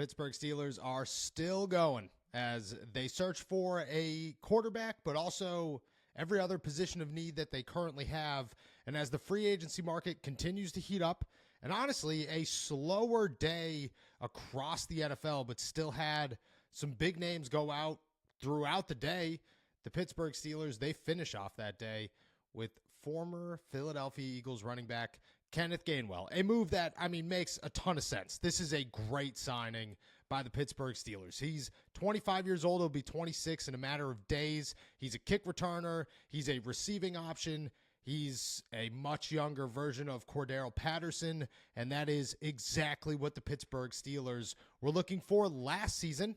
Pittsburgh Steelers are still going as they search for a quarterback, but also every other position of need that they currently have. And as the free agency market continues to heat up, and honestly, a slower day across the NFL, but still had some big names go out throughout the day, the Pittsburgh Steelers, they finish off that day with former Philadelphia Eagles running back Kenneth Gainwell, a move that, makes a ton of sense. This is a great signing by the Pittsburgh Steelers. He's 25 years old. He'll be 26 in a matter of days. He's a kick returner. He's a receiving option. He's a much younger version of Cordero Patterson, and that is exactly what the Pittsburgh Steelers were looking for last season.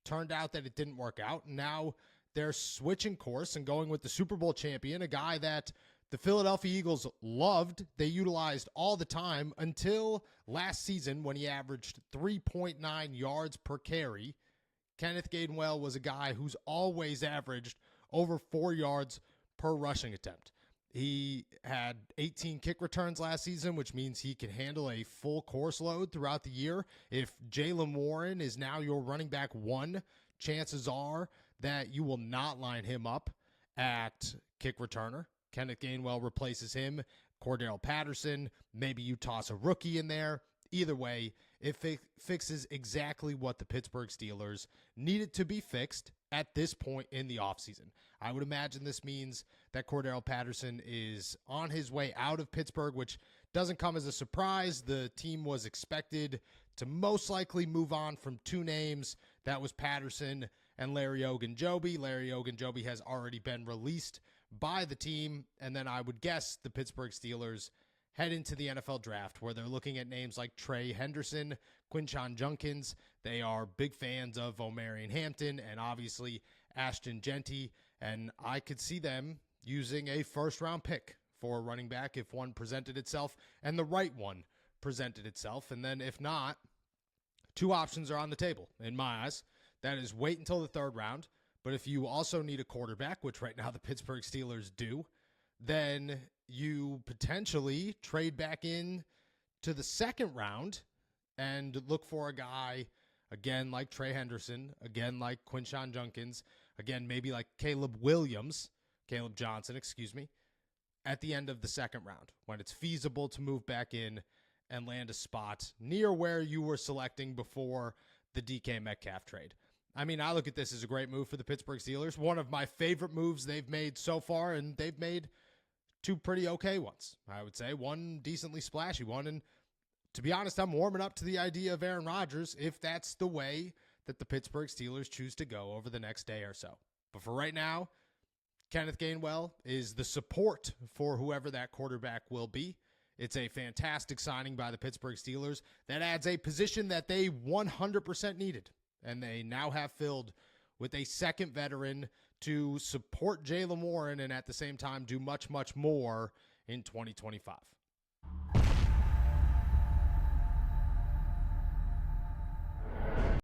Turned out that it didn't work out. Now they're switching course and going with the Super Bowl champion, a guy that the Philadelphia Eagles loved. They utilized all the time until last season when he averaged 3.9 yards per carry. Kenneth Gainwell was a guy who's always averaged over 4 yards per rushing attempt. He had 18 kick returns last season, which means he can handle a full course load throughout the year. If Jaylen Warren is now your running back one, chances are that you will not line him up at kick returner. Kenneth Gainwell replaces him. Cordero Patterson, maybe you toss a rookie in there. Either way, it fixes exactly what the Pittsburgh Steelers needed to be fixed at this point in the offseason. I would imagine this means that Cordero Patterson is on his way out of Pittsburgh, which doesn't come as a surprise. The team was expected to most likely move on from two names. That was Patterson and Larry Ogunjobi. Larry Ogunjobi has already been released by the team, and then I would guess the Pittsburgh Steelers head into the NFL draft where they're looking at names like Trey Henderson, Quinshon Judkins. They are big fans of Omarion Hampton and obviously Ashton Jeanty, and I could see them using a first-round pick for a running back if one presented itself and the right one presented itself. And then if not, two options are on the table in my eyes. That is wait until the third round. But if you also need a quarterback, which right now the Pittsburgh Steelers do, then you potentially trade back in to the second round and look for a guy, again, like Trey Henderson, again, like Quinshon Judkins, again, maybe like Caleb Johnson, at the end of the second round when it's feasible to move back in and land a spot near where you were selecting before the DK Metcalf trade. I look at this as a great move for the Pittsburgh Steelers. One of my favorite moves they've made so far, and they've made two pretty okay ones, I would say. One decently splashy one, and to be honest, I'm warming up to the idea of Aaron Rodgers if that's the way that the Pittsburgh Steelers choose to go over the next day or so. But for right now, Kenneth Gainwell is the support for whoever that quarterback will be. It's a fantastic signing by the Pittsburgh Steelers that adds a position that they 100% needed. And they now have filled with a second veteran to support Jaylen Warren and at the same time do much, much more in 2025.